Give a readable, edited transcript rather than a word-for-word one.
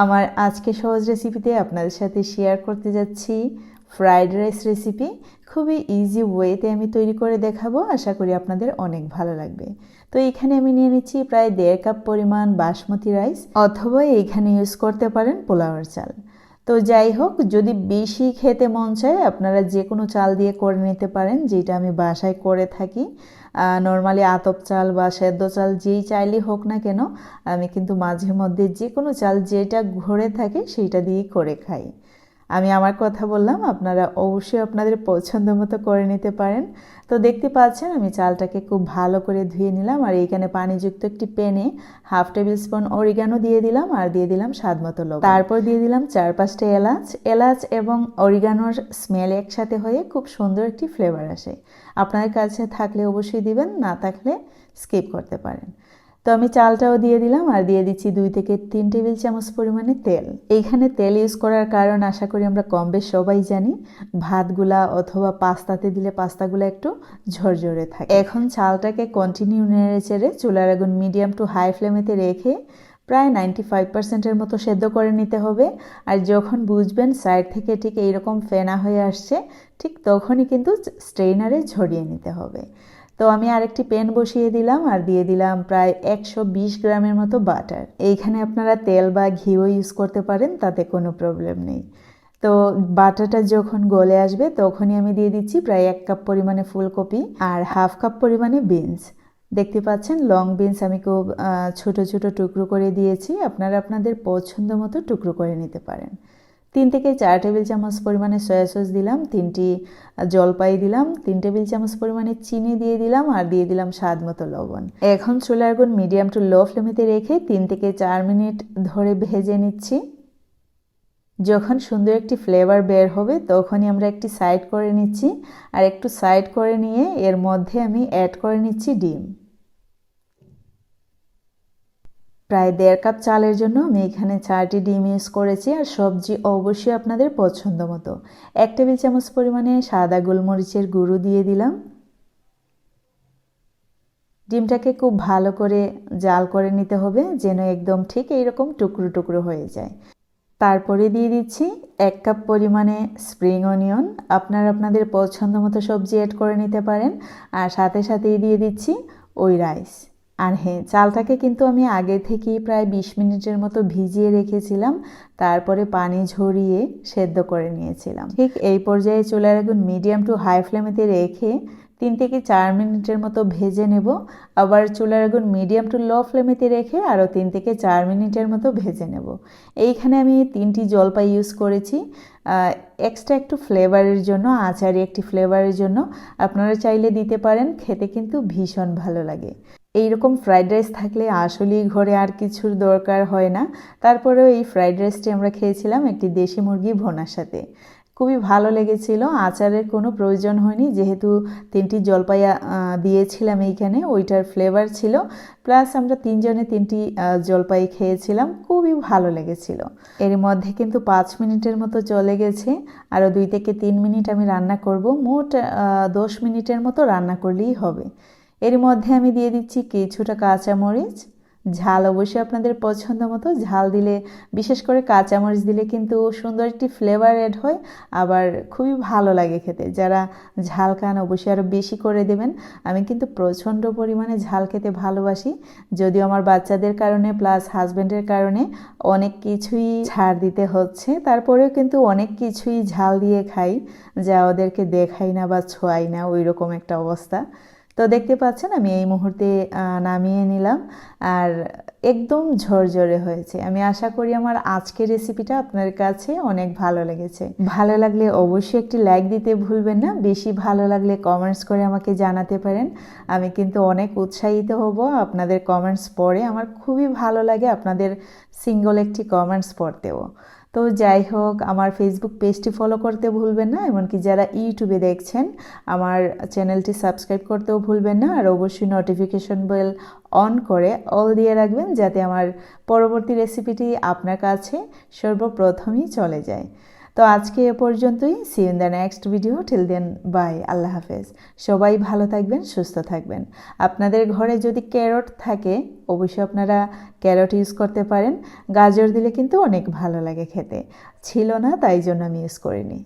আমার আজকে সহজ রেসিপিতে আপনাদের সাথে শেয়ার করতে যাচ্ছি ফ্রাইড রাইস রেসিপি। খুবই ইজি ওয়েতে আমি তৈরি করে দেখাবো, আশা করি আপনাদের অনেক ভালো লাগবে। তো এখানে আমি নিয়ে নিচ্ছি প্রায় 1.5 কাপ পরিমাণ বাসমতি রাইস, অথবা এইখানে ইউজ করতে পারেন পোলাওয়ের চাল। তো যাই হোক, যদি বেশি খেতে মন চায় আপনারা যে কোনো চাল দিয়ে করে নিতে পারেন, যেটা আমি বাসায় করে থাকি। নর্মালি আতপ চাল বা সেদ্ধ চাল যেই চাইলেই হোক না কেন, আমি কিন্তু মাঝে মধ্যে যে কোনো চাল যেটা ঘরে থাকে সেইটা দিয়েই করে খাই। আমি আমার কথা বললাম, আপনারা অবশ্যই আপনাদের পছন্দ মতো করে নিতে পারেন। তো দেখতে পাচ্ছেন আমি চালটাকে খুব ভালো করে ধুয়ে নিলাম, আর এইখানে পানিযুক্ত একটি প্যানে 1/2 টেবিল স্পুন অরিগানো দিয়ে দিলাম, আর দিয়ে দিলাম স্বাদ মতো লবণ। তারপর দিয়ে দিলাম 4-5টা এলাচ এবং অরিগানোর স্মেল একসাথে হয়ে খুব সুন্দর একটি ফ্লেভার আসে। আপনাদের কাছে থাকলে অবশ্যই দিবেন, না থাকলে স্কিপ করতে পারেন। তো আমি চালটাও দিয়ে দিলাম, আর দিয়ে দিচ্ছি 2 থেকে 3 টেবিল চামচ পরিমাণে তেল। এইখানে তেল ইউজ করার কারণ আশা করি আমরা কম বেশ সবাই জানি, ভাতগুলা অথবা পাস্তাতে দিলে পাস্তাগুলো একটু ঝরঝরে থাকে। এখন চালটাকে কন্টিনিউ নেড়ে চেড়ে চুলার আগুন মিডিয়াম টু হাই ফ্লেমেতে রেখে প্রায় 95%-এর মতো সেদ্ধ করে নিতে হবে। আর যখন বুঝবেন সাইড থেকে ঠিক এইরকম ফেনা হয়ে আসছে, ঠিক তখনই কিন্তু স্ট্রেইনারে ঝরিয়ে নিতে হবে। তো আমি আরেকটি প্যান বসিয়ে দিলাম, আর দিয়ে দিলাম প্রায় 120 গ্রামের মতো বাটার। এইখানে আপনারা তেল বা ঘিও ইউজ করতে পারেন, তাতে কোনো প্রবলেম নেই। তো বাটারটা যখন গলে আসবে তখনই আমি দিয়ে দিচ্ছি প্রায় 1 কাপ পরিমাণে ফুলকপি আর 1/2 কাপ পরিমাণে বিনস। দেখতে পাচ্ছেন লং বিনস আমি খুব ছোট ছোট টুকরো করে দিয়েছি, আপনারা আপনাদের পছন্দ মতো টুকরো করে নিতে পারেন। 3 থেকে 4 টেবিল চামচ পরিমাণে সয়া সস দিলাম, 3টি জলপাই দিলাম, 3 টেবিল চামচ পরিমাণে চিনি দিয়ে দিলাম, আর দিয়ে দিলাম স্বাদ মতো লবণ। এখন চুলার আগুন মিডিয়াম টু লো ফ্লেমেতে রেখে 3 থেকে 4 মিনিট ধরে ভেজে নিচ্ছি। যখন সুন্দর একটি ফ্লেভার বের হবে তখনই আমরা একটি সাইড করে নিচ্ছি, আর একটু সাইড করে নিয়ে এর মধ্যে আমি অ্যাড করে নিচ্ছি ডিম। প্রায় 1.5 কাপ চালের জন্য আমি এখানে 4টি ডিম ইউজ করেছি, আর সবজি অবশ্যই আপনাদের পছন্দ মতো। 1 টেবিল চামচ পরিমাণে সাদা গোলমরিচের গুঁড়ো দিয়ে দিলাম। ডিমটাকে খুব ভালো করে জাল করে নিতে হবে, যেন একদম ঠিক এইরকম টুকরো টুকরো হয়ে যায়। তারপরে দিয়ে দিচ্ছি 1 কাপ পরিমাণে স্প্রিং অনিয়ন, আপনারা আপনাদের পছন্দ মতো সবজি অ্যাড করে নিতে পারেন। আর সাথে সাথেই দিয়ে দিচ্ছি ওই রাইস। আর হ্যাঁ, চালটাকে কিন্তু আমি আগে থেকেই প্রায় 20 মিনিটের মতো ভিজিয়ে রেখেছিলাম, তারপরে পানি ঝরিয়ে সেদ্ধ করে নিয়েছিলাম। ঠিক এই পর্যায়ে চুলার আগুন মিডিয়াম টু হাই ফ্লেমেতে রেখে 3 থেকে 4 মিনিটের মতো ভেজে নেব। আবার চুলার আগুন মিডিয়াম টু লো ফ্লেমেতে রেখে আরও 3 থেকে 4 মিনিটের মতো ভেজে নেব। এইখানে আমি 3টি জলপাই ইউজ করেছি এক্সট্রা একটু ফ্লেভারের জন্য, আচারি একটি ফ্লেভারের জন্য। আপনারা চাইলে দিতে পারেন, খেতে কিন্তু ভীষণ ভালো লাগে। এইরকম ফ্রাইড রাইস থাকলে আসলেই ঘরে আর কিছুর দরকার হয় না। তারপরেও এই ফ্রাইড রাইসটি আমরা খেয়েছিলাম একটি দেশি মুরগি ভুনার সাথে, খুবই ভালো লেগেছিল। আচারের কোনো প্রয়োজন হয়নি, যেহেতু 3টি জলপাই দিয়েছিলাম এইখানে, ওইটার ফ্লেভার ছিল। প্লাস আমরা 3 জনে 3টি জলপাই খেয়েছিলাম, খুবই ভালো লেগেছিল। এর মধ্যে কিন্তু 5 মিনিটের মতো চলে গেছে, আরও 2 থেকে 3 মিনিট আমি রান্না করব। মোট 10 মিনিটের মতো রান্না করলেই হবে। এর মধ্যে আমি দিয়ে দিচ্ছি কিছুটা কাঁচামরিচ। ঝাল অবশ্যই আপনাদের পছন্দ মতো, ঝাল দিলে বিশেষ করে কাঁচামরিচ দিলে কিন্তু সুন্দর একটি ফ্লেভার অ্যাড হয়, আবার খুবই ভালো লাগে খেতে। যারা ঝাল খান অবশ্যই আরও বেশি করে দেবেন। আমি কিন্তু প্রচণ্ড পরিমাণে ঝাল খেতে ভালোবাসি, যদিও আমার বাচ্চাদের কারণে প্লাস হাজব্যান্ডের কারণে অনেক কিছুই ছাড় দিতে হচ্ছে, তারপরেও কিন্তু অনেক কিছুই ঝাল দিয়ে খাই, যা ওদেরকে দেখাই না বা ছোঁয়াই না, ওই রকম একটা অবস্থা। তো দেখতে পাচ্ছেন আমি এই মুহূর্তে নামিয়ে নিলাম, আর একদম ঝরঝরে হয়েছে। আমি আশা করি আমার আজকের রেসিপিটা আপনার কাছে অনেক ভালো লেগেছে। ভালো লাগলে অবশ্যই একটি লাইক দিতে ভুলবেন না, বেশি ভালো লাগলে কমেন্টস করে আমাকে জানাতে পারেন। আমি কিন্তু অনেক উৎসাহিত হব আপনাদের কমেন্টস পড়ে, আমার খুবই ভালো লাগে আপনাদের সিঙ্গল একটি কমেন্টস পড়তেও। তো যাই হোক, আমার ফেসবুক পেজটি ফলো করতে ভুলবেন না, এমনকি যারা ইউটিউবে দেখছেন আমার চ্যানেলটি সাবস্ক্রাইব করতেও ভুলবেন না। আর অবশ্যই নোটিফিকেশন বেল অন করে অল দিয়ে রাখবেন, যাতে আমার পরবর্তী রেসিপিটি আপনার কাছে সর্বপ্রথমই চলে যায়। তো আজকে এ পর্যন্তই। See in the next video. Till then bye, আল্লাহ হাফেজ। সবাই ভালো থাকবেন, সুস্থ থাকবেন। আপনাদের ঘরে যদি ক্যারট থাকে অবশ্যই আপনারা ক্যারট ইউজ করতে পারেন। গাজর দিলে কিন্তু অনেক ভালো লাগে খেতে। ছিল না, তাই জন্য আমি ইউজ করিনি।